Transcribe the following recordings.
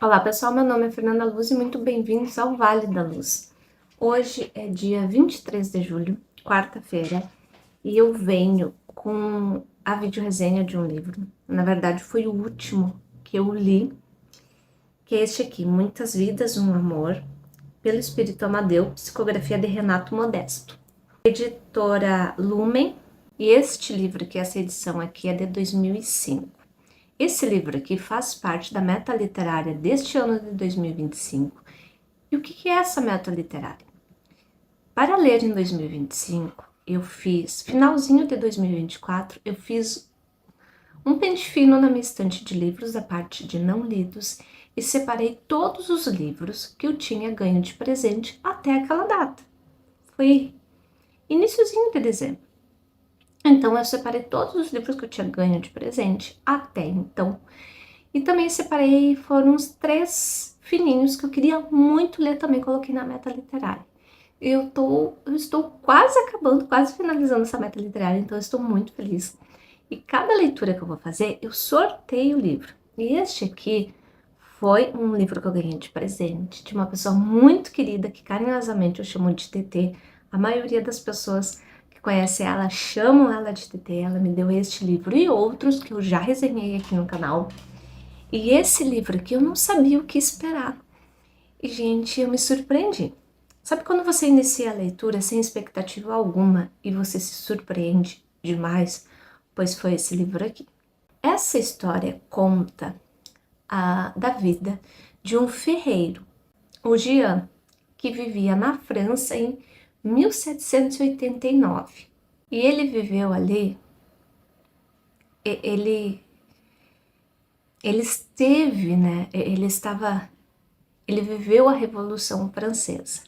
Olá pessoal, meu nome é Fernanda Luz e muito bem-vindos ao Vale da Luz. Hoje é dia 23 de julho, quarta-feira, e eu venho com a videoresenha de um livro. Na verdade, foi o último que eu li, que é este aqui, Muitas Vidas, um Amor, pelo Espírito Amadeu, psicografia de Renato Modesto. Editora Lumen, e este livro aqui, essa edição aqui é de 2005. Esse livro aqui faz parte da meta literária deste ano de 2025. E o que é essa meta literária? Para ler em 2025, eu fiz, finalzinho de 2024, eu fiz um pente fino na minha estante de livros, da parte de não lidos, e separei todos os livros que eu tinha ganho de presente até aquela data. Foi iniciozinho de dezembro. Então, eu separei todos os livros que eu tinha ganho de presente até então. E também separei, foram uns 3 fininhos que eu queria muito ler, também coloquei na meta literária. Eu estou quase acabando, quase finalizando essa meta literária, então eu estou muito feliz. E cada leitura que eu vou fazer, eu sorteio o livro. E este aqui foi um livro que eu ganhei de presente, de uma pessoa muito querida, que carinhosamente eu chamo de TT. A maioria das pessoas que conhecem ela chamam ela de TT. Ela me deu este livro e outros que eu já resenhei aqui no canal. E esse livro aqui eu não sabia o que esperar. E, gente, eu me surpreendi. Sabe quando você inicia a leitura sem expectativa alguma e você se surpreende demais? Pois foi esse livro aqui. Essa história conta da vida de um ferreiro, o Jean, que vivia na França em 1789. E ele viveu ali, ele esteve, né? Ele viveu a Revolução Francesa.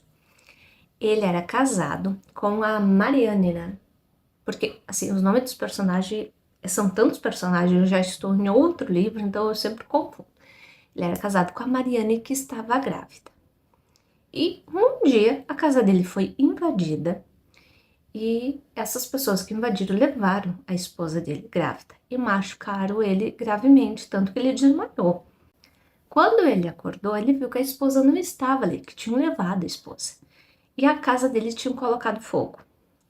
Ele era casado com a Marianne, né? Porque, assim, os nomes dos personagens são tantos personagens, eu já estou em outro livro, então eu sempre confundo. Ele era casado com a Marianne, que estava grávida. E um dia a casa dele foi invadida e essas pessoas que invadiram levaram a esposa dele grávida e machucaram ele gravemente, tanto que ele desmaiou. Quando ele acordou, ele viu que a esposa não estava ali, que tinham levado a esposa. E a casa dele tinham colocado fogo.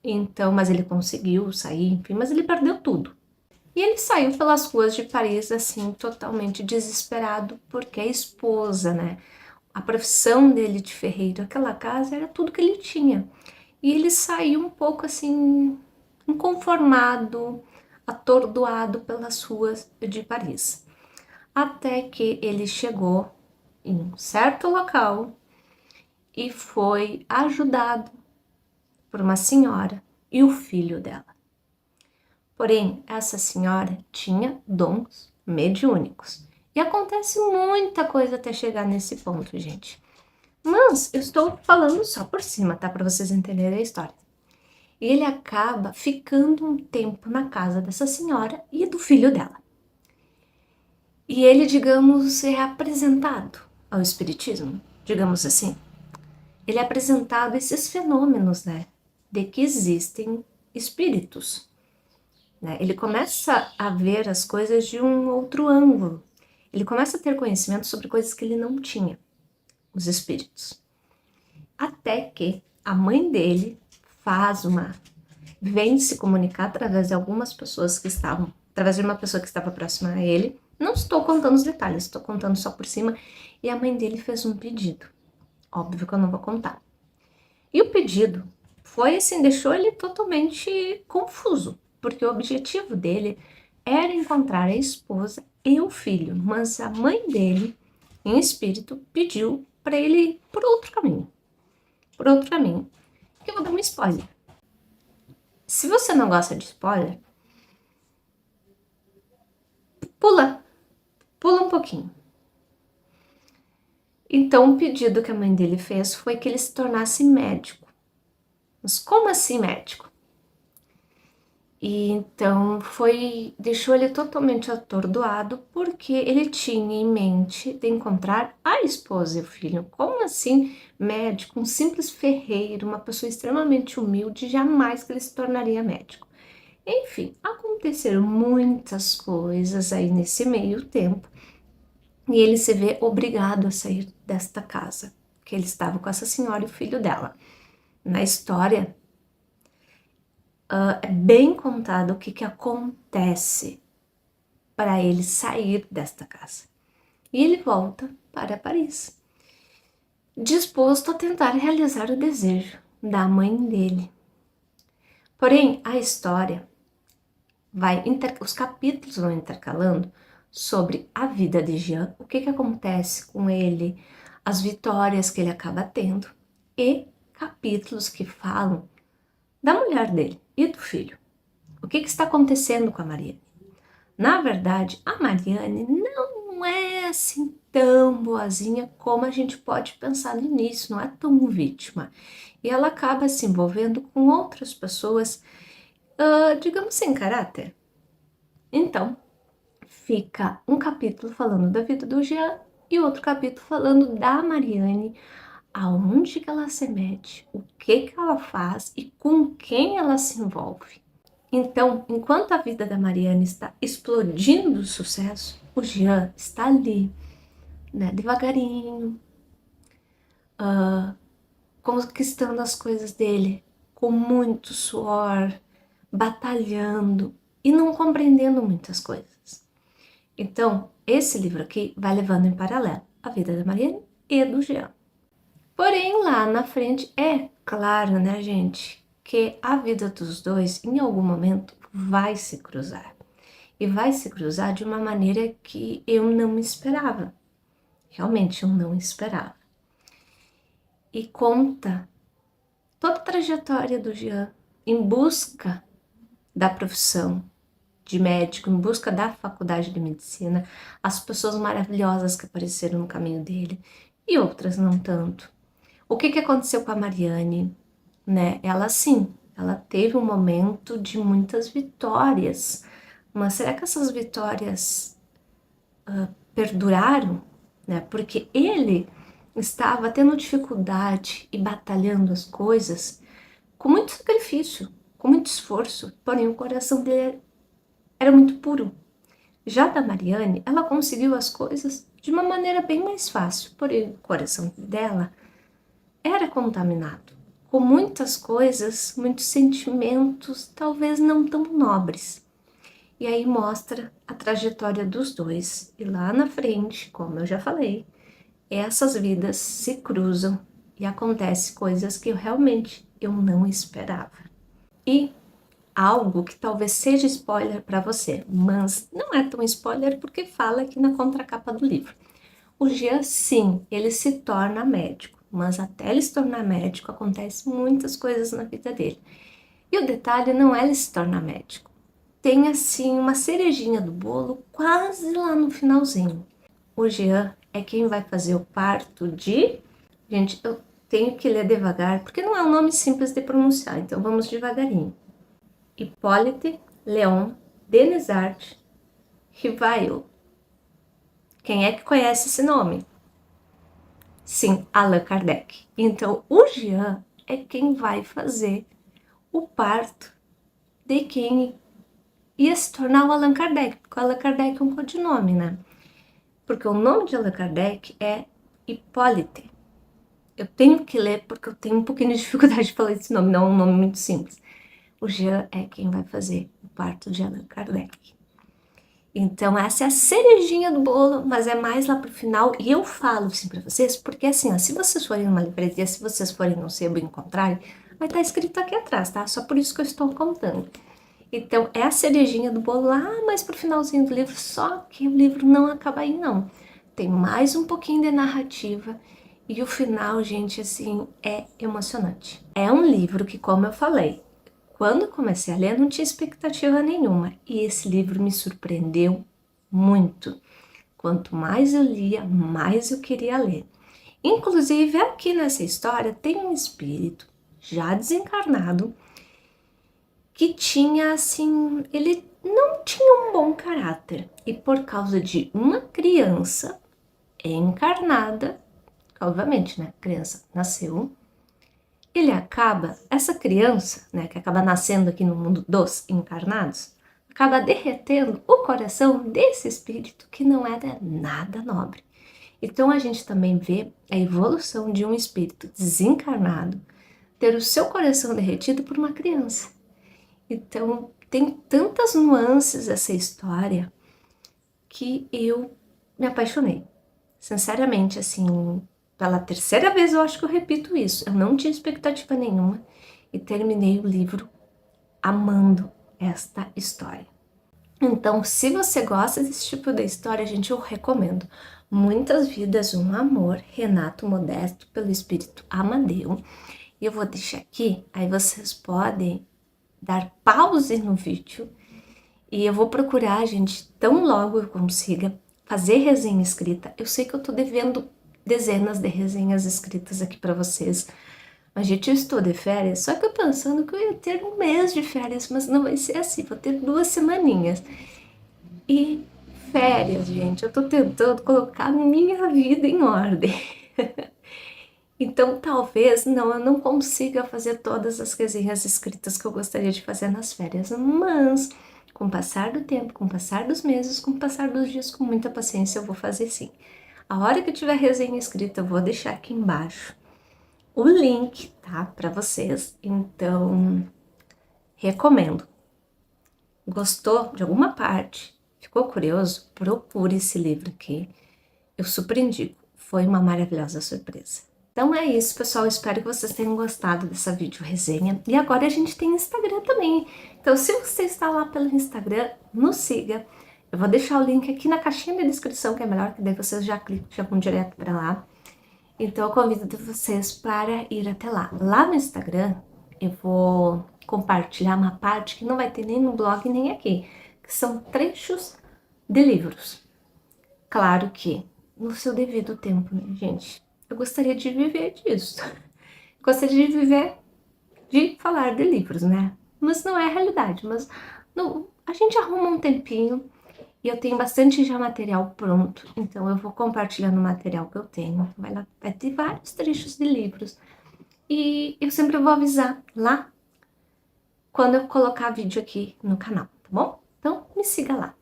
Então, mas ele conseguiu sair, enfim, mas ele perdeu tudo. E ele saiu pelas ruas de Paris, assim, totalmente desesperado, porque a esposa, né, a profissão dele de ferreiro, aquela casa era tudo que ele tinha. E ele saiu um pouco, assim, inconformado, atordoado pelas ruas de Paris. Até que ele chegou em um certo local e foi ajudado por uma senhora e o filho dela. Porém, essa senhora tinha dons mediúnicos. E acontece muita coisa até chegar nesse ponto, gente. Mas eu estou falando só por cima, tá? Para vocês entenderem a história. E ele acaba ficando um tempo na casa dessa senhora e do filho dela. E ele, digamos, é apresentado ao espiritismo, digamos assim. Ele é apresentado esses fenômenos, né? De que existem espíritos. Né? Ele começa a ver as coisas de um outro ângulo. Ele começa a ter conhecimento sobre coisas que ele não tinha, os espíritos. Até que a mãe dele vem se comunicar através de algumas pessoas que estavam, através de uma pessoa que estava próxima a ele. Não estou contando os detalhes, estou contando só por cima. E a mãe dele fez um pedido. Óbvio que eu não vou contar. E o pedido foi assim, deixou ele totalmente confuso, porque o objetivo dele era encontrar a esposa e o filho, mas a mãe dele, em espírito, pediu para ele ir por outro caminho. Por outro caminho. Que eu vou dar um spoiler. Se você não gosta de spoiler, pula um pouquinho. Então, o pedido que a mãe dele fez foi que ele se tornasse médico. Mas como assim médico? E então deixou ele totalmente atordoado, porque ele tinha em mente de encontrar a esposa e o filho. Como assim médico, um simples ferreiro, uma pessoa extremamente humilde, jamais que ele se tornaria médico. Enfim, aconteceram muitas coisas aí nesse meio tempo, e ele se vê obrigado a sair desta casa, que ele estava com essa senhora e o filho dela. Na história, é bem contado o que acontece para ele sair desta casa. E ele volta para Paris, disposto a tentar realizar o desejo da mãe dele. Porém, a história os capítulos vão intercalando sobre a vida de Jean, o que acontece com ele, as vitórias que ele acaba tendo, e capítulos que falam da mulher dele e do filho. O que está acontecendo com a Mariane? Na verdade, a Mariane não é assim tão boazinha como a gente pode pensar no início, não é tão vítima. E ela acaba se envolvendo com outras pessoas, digamos, sem caráter. Então, fica um capítulo falando da vida do Jean e outro capítulo falando da Mariane, aonde que ela se mete, o que ela faz e com quem ela se envolve. Então, enquanto a vida da Mariane está explodindo de sucesso, o Jean está ali, né, devagarinho, conquistando as coisas dele, com muito suor, batalhando e não compreendendo muitas coisas. Então, esse livro aqui vai levando em paralelo a vida da Mariane e do Jean. Porém, lá na frente, é claro, né, gente, que a vida dos dois, em algum momento, vai se cruzar. E vai se cruzar de uma maneira que eu não esperava. Realmente, eu não esperava. E conta toda a trajetória do Jean em busca da profissão de médico, em busca da faculdade de medicina, as pessoas maravilhosas que apareceram no caminho dele e outras não tanto. O que aconteceu com a Mariane, né? Ela sim, ela teve um momento de muitas vitórias, mas será que essas vitórias perduraram, né? Porque ele estava tendo dificuldade e batalhando as coisas com muito sacrifício, com muito esforço, porém o coração dele era muito puro. Já da Mariane, ela conseguiu as coisas de uma maneira bem mais fácil, porém o coração dela era contaminado com muitas coisas, muitos sentimentos, talvez não tão nobres. E aí mostra a trajetória dos dois. E lá na frente, como eu já falei, essas vidas se cruzam e acontecem coisas que eu não esperava. E algo que talvez seja spoiler para você, mas não é tão spoiler porque fala aqui na contracapa do livro. O Jean, sim, ele se torna médico, mas até ele se tornar médico acontecem muitas coisas na vida dele. E o detalhe não é ele se tornar médico. Tem assim uma cerejinha do bolo quase lá no finalzinho. O Jean é quem vai fazer o parto de... Gente, eu tenho que ler devagar, porque não é um nome simples de pronunciar, então vamos devagarinho. Hippolyte Léon Denisard Rivail. Quem é que conhece esse nome? Sim, Allan Kardec. Então, o Jean é quem vai fazer o parto de quem ia se tornar o Allan Kardec, porque o Allan Kardec é um codinome, né? Porque o nome de Allan Kardec é Hippolyte. Eu tenho que ler porque eu tenho um pouquinho de dificuldade de falar esse nome, não é um nome muito simples. O Jean é quem vai fazer o parto de Allan Kardec. Então essa é a cerejinha do bolo, mas é mais lá pro final. E eu falo assim pra vocês, porque assim, ó, se vocês forem numa livraria, se vocês forem no sebo e encontrarem, vai estar escrito aqui atrás, tá? Só por isso que eu estou contando. Então é a cerejinha do bolo lá, mais pro finalzinho do livro, só que o livro não acaba aí não. Tem mais um pouquinho de narrativa e o final, gente, assim, é emocionante. É um livro que, como eu falei, quando eu comecei a ler, não tinha expectativa nenhuma. E esse livro me surpreendeu muito. Quanto mais eu lia, mais eu queria ler. Inclusive, aqui nessa história tem um espírito já desencarnado que tinha, assim, ele não tinha um bom caráter. E por causa de uma criança encarnada, obviamente, né, a criança nasceu, essa criança, né, que acaba nascendo aqui no mundo dos encarnados, acaba derretendo o coração desse espírito que não era nada nobre. Então a gente também vê a evolução de um espírito desencarnado ter o seu coração derretido por uma criança. Então tem tantas nuances essa história que eu me apaixonei. Sinceramente, assim, pela terceira vez eu acho que eu repito isso. Eu não tinha expectativa nenhuma e terminei o livro amando esta história. Então, se você gosta desse tipo de história, gente, eu recomendo. Muitas Vidas, um Amor, Renato Modesto, pelo Espírito Amadeu. E eu vou deixar aqui, aí vocês podem dar pause no vídeo. E eu vou procurar, gente, tão logo eu consiga fazer resenha escrita. Eu sei que eu tô devendo dezenas de resenhas escritas aqui para vocês. Mas, gente, eu estou de férias, só que eu pensando que eu ia ter um mês de férias, mas não vai ser assim, vou ter 2 semaninhas. E férias, gente, eu tô tentando colocar minha vida em ordem. Então, talvez, não, eu não consiga fazer todas as resenhas escritas que eu gostaria de fazer nas férias, mas com o passar do tempo, com o passar dos meses, com o passar dos dias, com muita paciência, eu vou fazer sim. A hora que eu tiver resenha escrita, eu vou deixar aqui embaixo o link, tá, para vocês. Então, recomendo. Gostou de alguma parte? Ficou curioso? Procure esse livro aqui. Eu super indico. Foi uma maravilhosa surpresa. Então é isso, pessoal. Espero que vocês tenham gostado dessa vídeo resenha. E agora a gente tem Instagram também. Então, se você está lá pelo Instagram, nos siga. Eu vou deixar o link aqui na caixinha de descrição, que é melhor, que daí vocês já clicam, já vão direto para lá. Então, eu convido vocês para ir até lá. Lá no Instagram, eu vou compartilhar uma parte que não vai ter nem no blog nem aqui, que são trechos de livros. Claro que no seu devido tempo, né, gente? Eu gostaria de viver disso. Gostaria de viver de falar de livros, né? Mas não é a realidade. Mas não, a gente arruma um tempinho e eu tenho bastante já material pronto. Então eu vou compartilhando o material que eu tenho. Vai ter vários trechos de livros. E eu sempre vou avisar lá quando eu colocar vídeo aqui no canal, tá bom? Então me siga lá.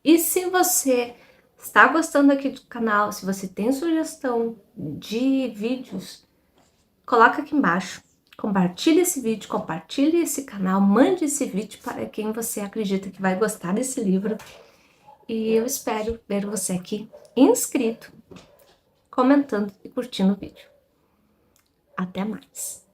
E se você está gostando aqui do canal, se você tem sugestão de vídeos, coloca aqui embaixo. Compartilhe esse vídeo, compartilhe esse canal, mande esse vídeo para quem você acredita que vai gostar desse livro. E eu espero ver você aqui inscrito, comentando e curtindo o vídeo. Até mais!